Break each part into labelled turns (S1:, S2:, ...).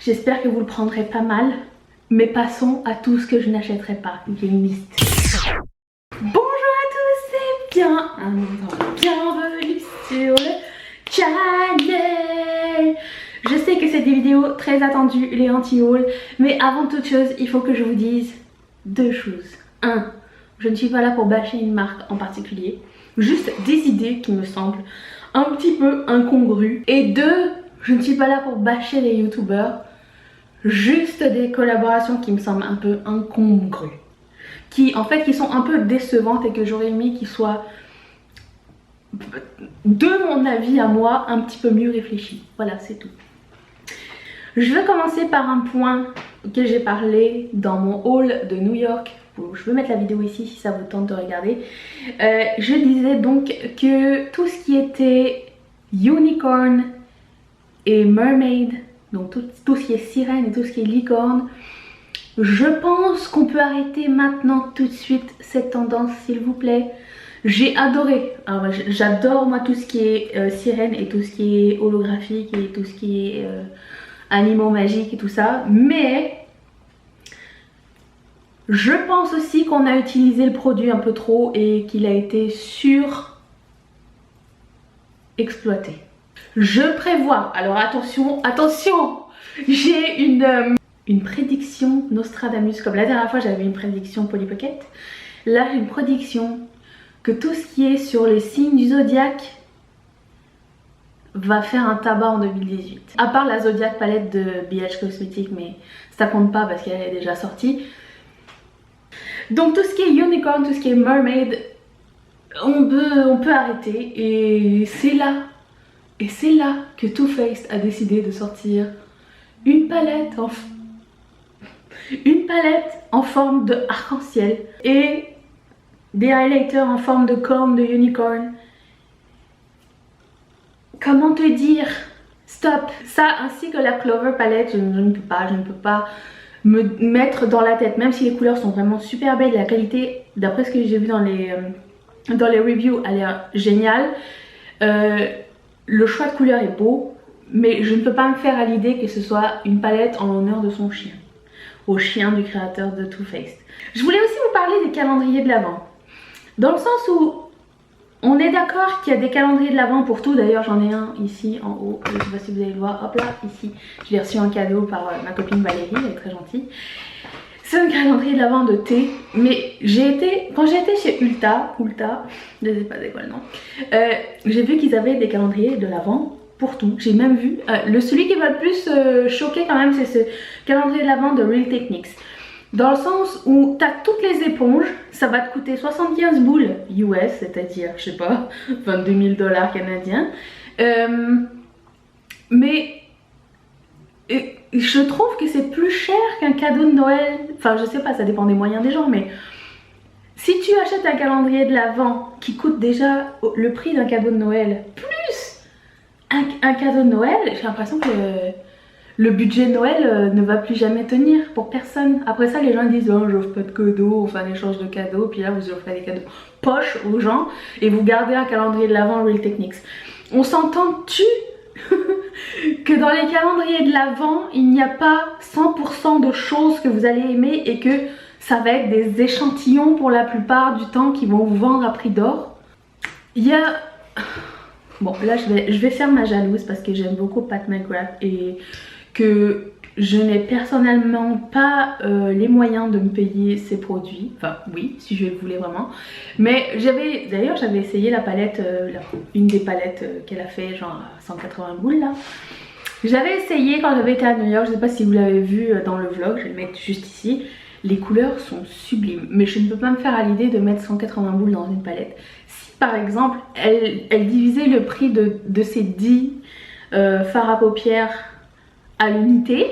S1: J'espère que vous le prendrez pas mal. Mais passons à tout ce que je n'achèterai pas. J'ai une liste. Bonjour à tous et bienvenue sur le channel. Je sais que c'est des vidéos très attendues, les anti-hauls. Mais avant toute chose, il faut que je vous dise deux choses. 1. Je ne suis pas là pour bâcher une marque en particulier. Juste des idées qui me semblent un petit peu incongrues. Et 2. Je ne suis pas là pour bâcher les youtubeurs. Juste des collaborations qui me semblent un peu incongrues. Qui sont un peu décevantes et que j'aurais aimé qu'ils soient, de mon avis à moi, un petit peu mieux réfléchis. Voilà, c'est tout. Je vais commencer par un point que j'ai parlé dans mon haul de New York. Je vais mettre la vidéo ici si ça vous tente de regarder. Je disais donc que tout ce qui était unicorn et mermaid, donc tout ce qui est sirène et tout ce qui est licorne, je pense qu'on peut arrêter maintenant tout de suite cette tendance, s'il vous plaît. J'ai adoré, j'adore moi tout ce qui est sirène et tout ce qui est holographique et tout ce qui est animaux magiques et tout ça, mais je pense aussi qu'on a utilisé le produit un peu trop et qu'il a été sur-exploité. Je prévois, alors attention, j'ai une prédiction Nostradamus, comme la dernière fois j'avais une prédiction Polly Pocket. Là j'ai une prédiction que tout ce qui est sur les signes du zodiaque va faire un tabac en 2018. À part la Zodiac palette de BH Cosmetics, mais ça compte pas parce qu'elle est déjà sortie. Donc tout ce qui est unicorn, tout ce qui est mermaid, on peut arrêter. Et c'est là que Too Faced a décidé de sortir une palette en forme de arc-en-ciel et des highlighters en forme de corne de unicorn. Comment te dire? Stop! Ça ainsi que la Clover palette, je ne peux pas me mettre dans la tête, même si les couleurs sont vraiment super belles, la qualité, d'après ce que j'ai vu dans les reviews, a l'air géniale. Le choix de couleur est beau, mais je ne peux pas me faire à l'idée que ce soit une palette en l'honneur de son chien, au chien du créateur de Too Faced. Je voulais aussi vous parler des calendriers de l'Avent, dans le sens où on est d'accord qu'il y a des calendriers de l'Avent pour tout. D'ailleurs j'en ai un ici en haut, je ne sais pas si vous allez le voir, hop là, ici. Je l'ai reçu en cadeau par ma copine Valérie, elle est très gentille. C'est un calendrier de l'Avent de thé, mais quand j'ai été chez Ulta, je ne sais pas c'est quoi le nom, j'ai vu qu'ils avaient des calendriers de l'Avent pour tout. J'ai même vu, celui qui m'a le plus choqué quand même, c'est ce calendrier de l'Avent de Real Techniques. Dans le sens où tu as toutes les éponges, ça va te coûter 75 boules US, c'est-à-dire, je sais pas, 22 000 $ canadiens. Mais je trouve que c'est plus cher qu'un cadeau de Noël. Enfin, je sais pas, ça dépend des moyens des gens, mais si tu achètes un calendrier de l'Avent qui coûte déjà le prix d'un cadeau de Noël, plus un cadeau de Noël, j'ai l'impression que le budget de Noël ne va plus jamais tenir pour personne. Après ça, les gens disent oh, j'offre pas de cadeaux, enfin l'échange de cadeaux, puis là vous offrez des cadeaux poche aux gens et vous gardez un calendrier de l'Avent Real Techniques. On s'entend-tu que dans les calendriers de l'Avent, il n'y a pas 100% de choses que vous allez aimer et que ça va être des échantillons pour la plupart du temps qui vont vous vendre à prix d'or? Il y a... Bon, là je vais faire ma jalouse parce que j'aime beaucoup Pat McGrath et que je n'ai personnellement pas les moyens de me payer ses produits. Enfin oui, si je le voulais vraiment. Mais d'ailleurs j'avais essayé la palette, une des palettes qu'elle a fait genre à 180 boules là. J'avais essayé quand j'avais été à New York, je ne sais pas si vous l'avez vu dans le vlog, je vais le mettre juste ici. Les couleurs sont sublimes, mais je ne peux pas me faire à l'idée de mettre 180 boules dans une palette. Si par exemple elle divisait le prix de ces 10 fards à paupières à l'unité,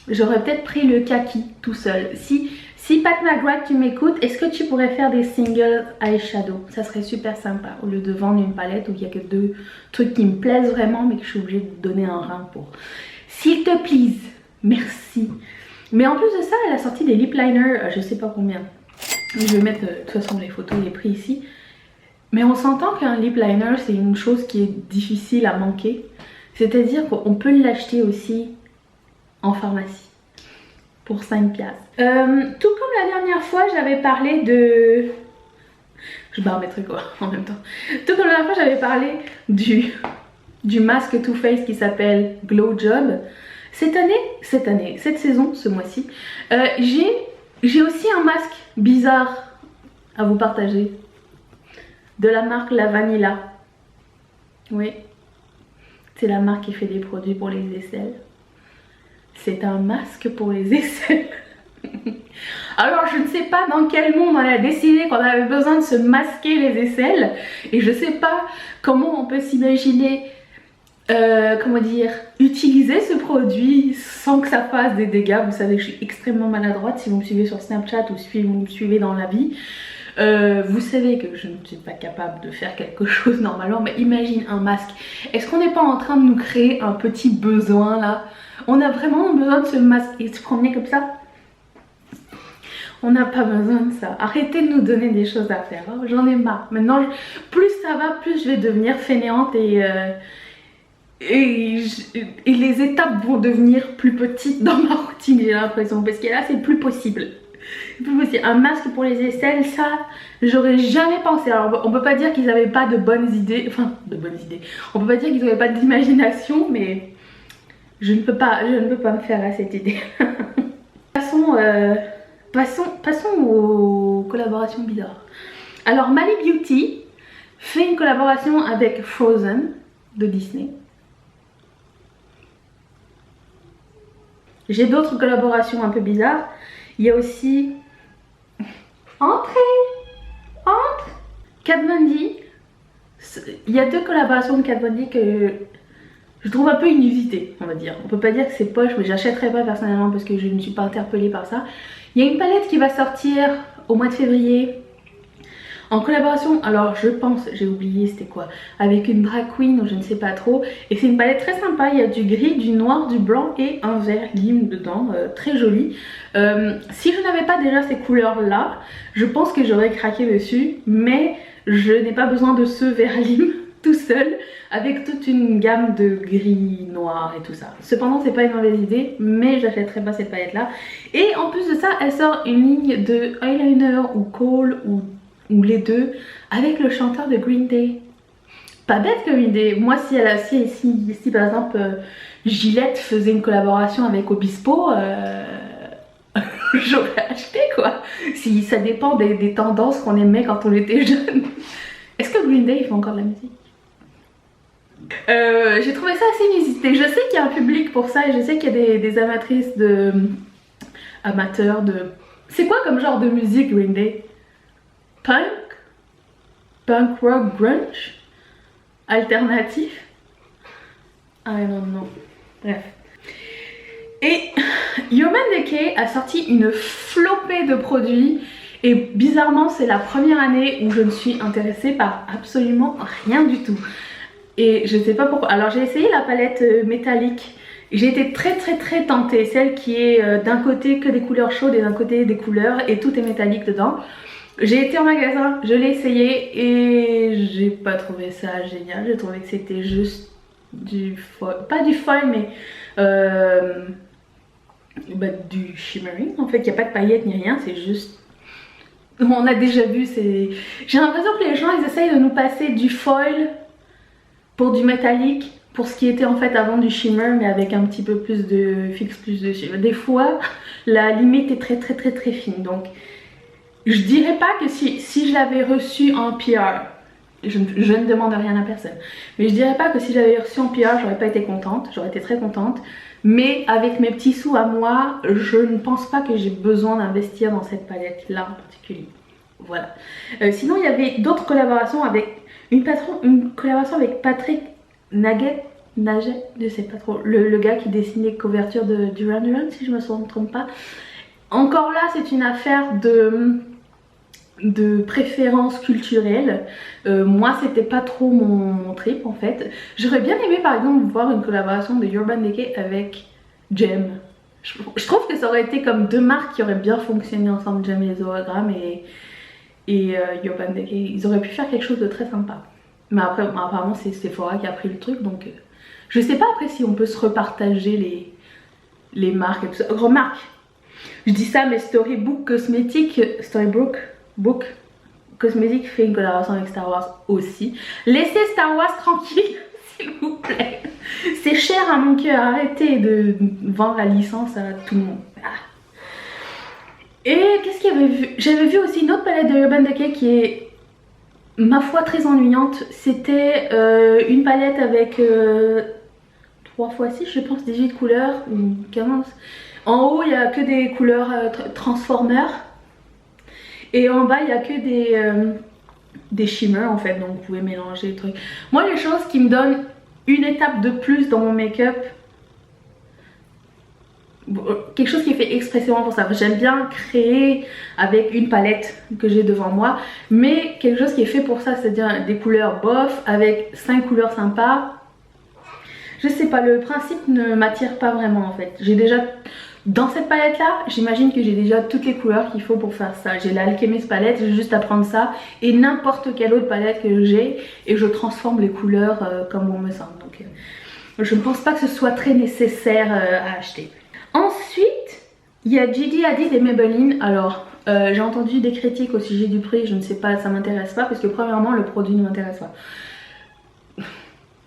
S1: j'aurais peut-être pris le kaki tout seul. Si Pat McGrath tu m'écoutes, est-ce que tu pourrais faire des single eyeshadow? Ça serait super sympa, au lieu de vendre une palette où il n'y a que 2 trucs qui me plaisent vraiment mais que je suis obligée de donner un rein pour. S'il te plaît, merci. Mais en plus de ça, elle a sorti des lip liners, je sais pas combien. Je vais mettre de toute façon les photos et les prix ici. Mais on s'entend qu'un lip liner c'est une chose qui est difficile à manquer. C'est-à-dire qu'on peut l'acheter aussi en pharmacie pour 5 piastres. Tout comme la dernière fois, j'avais parlé de... Je barre mes trucs quoi, en même temps. Tout comme la dernière fois, j'avais parlé du masque Too Faced qui s'appelle Glow Job. Cette saison, ce mois-ci, j'ai aussi un masque bizarre à vous partager. De la marque La Vanilla. Oui. C'est la marque qui fait des produits pour les aisselles. C'est un masque pour les aisselles. Alors je ne sais pas dans quel monde on a décidé qu'on avait besoin de se masquer les aisselles. Et je ne sais pas comment on peut s'imaginer, comment dire, utiliser ce produit sans que ça fasse des dégâts. Vous savez que je suis extrêmement maladroite si vous me suivez sur Snapchat ou si vous me suivez dans la vie. Vous savez que je ne suis pas capable de faire quelque chose normalement, mais imagine un masque. Est-ce qu'on n'est pas en train de nous créer un petit besoin là? On a vraiment besoin de se masquer, se promener comme ça? On n'a pas besoin de ça. Arrêtez de nous donner des choses à faire, hein. J'en ai marre. Maintenant, plus ça va, plus je vais devenir fainéante et les étapes vont devenir plus petites dans ma routine, j'ai l'impression, parce que là c'est plus possible. Un masque pour les aisselles, ça j'aurais jamais pensé. Alors on peut pas dire qu'ils avaient pas de bonnes idées, enfin de bonnes idées, on peut pas dire qu'ils avaient pas d'imagination, mais je ne peux pas me faire à cette idée. Passons aux collaborations bizarres. Alors Mali Beauty fait une collaboration avec Frozen de Disney. J'ai d'autres collaborations un peu bizarres. Il y a aussi... Entrez! Entre! Kat Von D. Il y a 2 collaborations de Kat Von D que je trouve un peu inusitées, on va dire. On peut pas dire que c'est poche, mais j'achèterai pas personnellement parce que je ne suis pas interpellée par ça. Il y a une palette qui va sortir au mois de février en collaboration, alors je pense, j'ai oublié c'était quoi, avec une drag queen ou je ne sais pas trop. Et c'est une palette très sympa, il y a du gris, du noir, du blanc et un vert lime dedans, très joli. Si je n'avais pas déjà ces couleurs là, je pense que j'aurais craqué dessus, mais je n'ai pas besoin de ce vert lime tout seul avec toute une gamme de gris, noir et tout ça. Cependant c'est pas une mauvaise idée, mais j'achèterai pas cette palette là. Et en plus de ça, elle sort une ligne de eyeliner ou kohl ou les deux avec le chanteur de Green Day. Pas bête comme idée. Moi si par exemple Gillette faisait une collaboration avec Obispo, j'aurais acheté quoi. Si ça dépend des tendances qu'on aimait quand on était jeune. Est-ce que Green Day fait encore de la musique? J'ai trouvé ça assez inusité. Je sais qu'il y a un public pour ça et je sais qu'il y a des amatrices de... amateurs de... C'est quoi comme genre de musique Green Day? Punk rock grunge? Alternatif? Ah non, non. Bref. Et Urban Decay a sorti une flopée de produits. Et bizarrement, c'est la première année où je ne suis intéressée par absolument rien du tout. Et je sais pas pourquoi. Alors j'ai essayé la palette métallique. J'ai été très tentée. Celle qui est d'un côté que des couleurs chaudes et d'un côté des couleurs et tout est métallique dedans. J'ai été en magasin, je l'ai essayé et j'ai pas trouvé ça génial. J'ai trouvé que c'était juste du foil, pas du foil mais du shimmering. En fait, il n'y a pas de paillettes ni rien, c'est juste... On a déjà vu, c'est... J'ai l'impression que les gens ils essayent de nous passer du foil pour du métallique, pour ce qui était en fait avant du shimmer mais avec un petit peu plus de fixe, plus de shimmer. Des fois la limite est très fine, donc je dirais pas que si je l'avais reçu en PR, je ne demande rien à personne, mais je dirais pas que si j'avais reçu en PR j'aurais pas été contente, j'aurais été très contente, mais avec mes petits sous à moi je ne pense pas que j'ai besoin d'investir dans cette palette là en particulier. Voilà. Sinon il y avait d'autres collaborations avec une collaboration avec Patrick Naget, je sais pas trop, le gars qui dessine les couvertures de Duran Duran si je me trompe pas. Encore là c'est une affaire de préférence culturelle. Moi c'était pas trop mon trip en fait. J'aurais bien aimé par exemple voir une collaboration de Urban Decay avec Jem. Je trouve que ça aurait été comme 2 marques qui auraient bien fonctionné ensemble, Jem et les hologrammes et Urban Decay. Ils auraient pu faire quelque chose de très sympa. Mais après apparemment c'est Sephora qui a pris le truc, donc je sais pas après si on peut se repartager les marques et tout ça. Remarque, je dis ça, mais Storybook Cosmétique fait une collaboration avec Star Wars aussi. Laissez Star Wars tranquille, s'il vous plaît. C'est cher à mon cœur, arrêtez de vendre la licence à tout le monde. Ah. Et qu'est-ce qu'il y avait vu? J'avais vu aussi une autre palette de Urban Decay qui est, ma foi, très ennuyante. C'était une palette avec 3 x 6, je pense, 18 couleurs, ou 15. En haut, il n'y a que des couleurs Transformers. Et en bas, il n'y a que des shimmers en fait, donc vous pouvez mélanger les trucs. Moi, les choses qui me donnent une étape de plus dans mon make-up, quelque chose qui est fait expressément pour ça. J'aime bien créer avec une palette que j'ai devant moi, mais quelque chose qui est fait pour ça, c'est-à-dire des couleurs bof avec 5 couleurs sympas. Je sais pas, le principe ne m'attire pas vraiment en fait. J'ai déjà, dans cette palette là, j'imagine que j'ai déjà toutes les couleurs qu'il faut pour faire ça. J'ai l'Alchemist palette, j'ai juste à prendre ça et n'importe quelle autre palette que j'ai et je transforme les couleurs comme bon me semble. Donc je ne pense pas que ce soit très nécessaire à acheter. Ensuite, il y a Gigi Hadid et Maybelline. Alors, j'ai entendu des critiques au sujet du prix, je ne sais pas, ça m'intéresse pas parce que premièrement, le produit ne m'intéresse pas.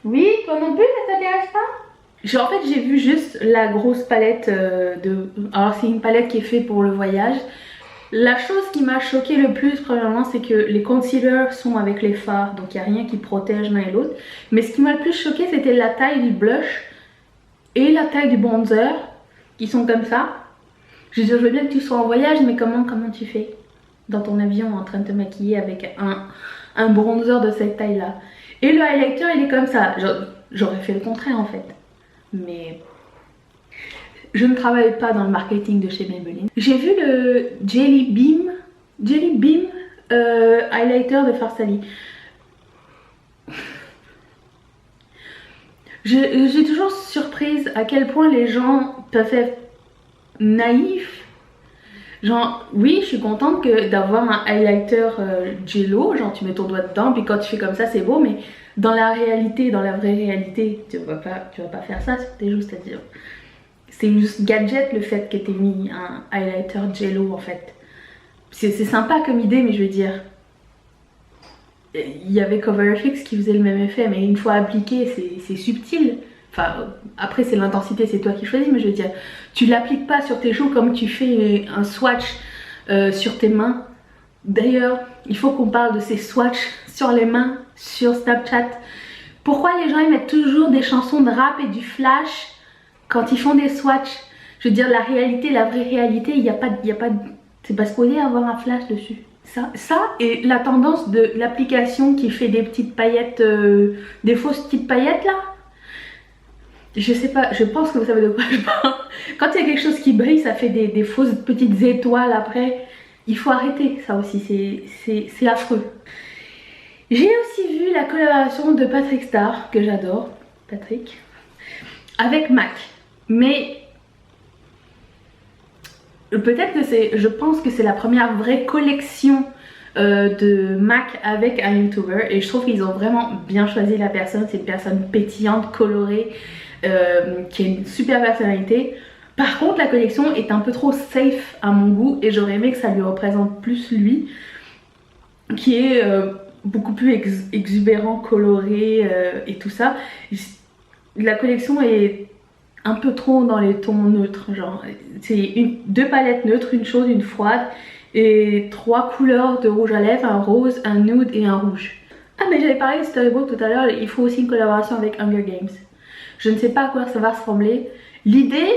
S1: Oui, toi non plus, ça t'intéresse pas? En fait, j'ai vu juste la grosse palette Alors, c'est une palette qui est faite pour le voyage. La chose qui m'a choquée le plus, premièrement, c'est que les concealers sont avec les fards, donc il n'y a rien qui protège l'un et l'autre. Mais ce qui m'a le plus choqué, c'était la taille du blush et la taille du bronzer, qui sont comme ça. Je veux bien que tu sois en voyage, mais comment tu fais dans ton avion en train de te maquiller avec un bronzer de cette taille là? Et le highlighter il est comme ça. J'aurais fait le contraire en fait, mais je ne travaille pas dans le marketing de chez Maybelline. J'ai vu le Jelly Beam highlighter de Farsali. J'ai toujours surprise à quel point les gens peuvent être naïfs. Genre, oui, je suis contente d'avoir un highlighter jello, genre tu mets ton doigt dedans, puis quand tu fais comme ça, c'est beau, mais dans la réalité, dans la vraie réalité, tu vas pas faire ça sur tes joues, c'est-à-dire, c'est juste gadget le fait que t'aies mis un highlighter jello en fait. C'est sympa comme idée, mais je veux dire, il y avait CoverFX qui faisait le même effet, mais une fois appliqué, c'est subtil. Enfin, après c'est l'intensité, c'est toi qui choisis, mais je veux dire, tu l'appliques pas sur tes joues comme tu fais un swatch sur tes mains. D'ailleurs, il faut qu'on parle de ces swatchs sur les mains, sur Snapchat. Pourquoi les gens ils mettent toujours des chansons de rap et du flash quand ils font des swatchs? Je veux dire, la réalité, la vraie réalité, il y a pas, c'est pas supposé avoir un flash dessus. Ça et la tendance de l'application qui fait des petites paillettes, des fausses petites paillettes là. Je sais pas, je pense que vous savez de quoi je parle. Quand il y a quelque chose qui brille, ça fait des fausses petites étoiles après. Il faut arrêter ça aussi, c'est affreux. J'ai aussi vu la collaboration de Patrick Star, que j'adore, Patrick, avec MAC. Mais peut-être que je pense que c'est la première vraie collection de MAC avec un YouTuber. Et je trouve qu'ils ont vraiment bien choisi la personne. C'est une personne pétillante, colorée, qui a une super personnalité. Par contre, la collection est un peu trop safe à mon goût et j'aurais aimé que ça lui représente plus lui, qui est beaucoup plus exubérant, coloré et tout ça. La collection est un peu trop dans les tons neutres, genre c'est 2 palettes neutres, une chaude, une froide et 3 couleurs de rouge à lèvres, un rose, un nude et un rouge. Ah mais j'avais parlé de Storybook tout à l'heure, il faut aussi une collaboration avec Hunger Games. Je ne sais pas à quoi ça va ressembler. L'idée,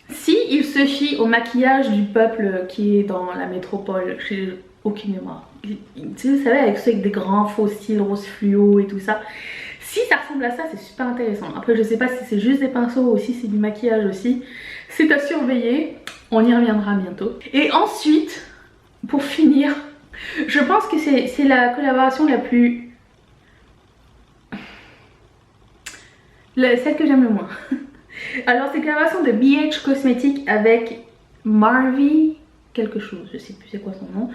S1: si il se fie au maquillage du peuple qui est dans la métropole, j'ai aucune mémoire. Vous savez, avec ceux avec des grands faux cils rose fluo et tout ça. Si ça ressemble à ça, c'est super intéressant. Après, je sais pas si c'est juste des pinceaux ou si c'est du maquillage aussi. C'est à surveiller. On y reviendra bientôt. Et ensuite, pour finir, je pense que c'est la collaboration la plus... celle que j'aime le moins. Alors, c'est la collaboration de BH Cosmetics avec Marvy quelque chose, je sais plus c'est quoi son nom.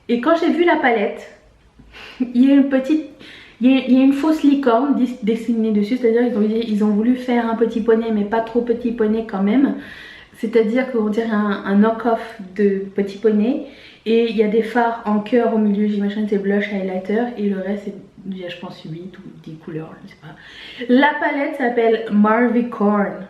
S1: Et quand j'ai vu la palette, il y a une petite... Il y a une fausse licorne dessinée dessus, c'est-à-dire ils ont voulu faire un petit poney mais pas trop petit poney quand même. C'est-à-dire qu'on dirait un knock-off de petit poney. Et il y a des fards en cœur au milieu, j'imagine c'est blush highlighter. Et le reste c'est, je pense, 8 ou 10 couleurs, je sais pas. La palette s'appelle Marvicorn.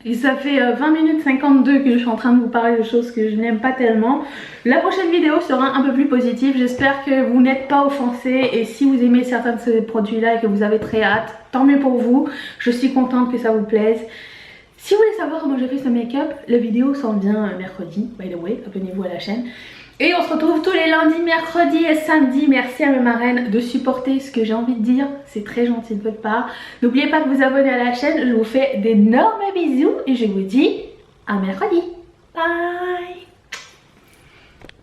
S1: Et ça fait 20 minutes 52 que je suis en train de vous parler de choses que je n'aime pas tellement. La prochaine vidéo sera un peu plus positive. J'espère que vous n'êtes pas offensés. Et si vous aimez certains de ces produits-là et que vous avez très hâte, tant mieux pour vous. Je suis contente que ça vous plaise. Si vous voulez savoir comment j'ai fait ce make-up, la vidéo s'en vient mercredi. By the way, abonnez-vous à la chaîne. Et on se retrouve tous les lundis, mercredis et samedis. Merci à mes marraines de supporter ce que j'ai envie de dire. C'est très gentil de votre part. N'oubliez pas de vous abonner à la chaîne. Je vous fais d'énormes bisous et je vous dis à mercredi. Bye!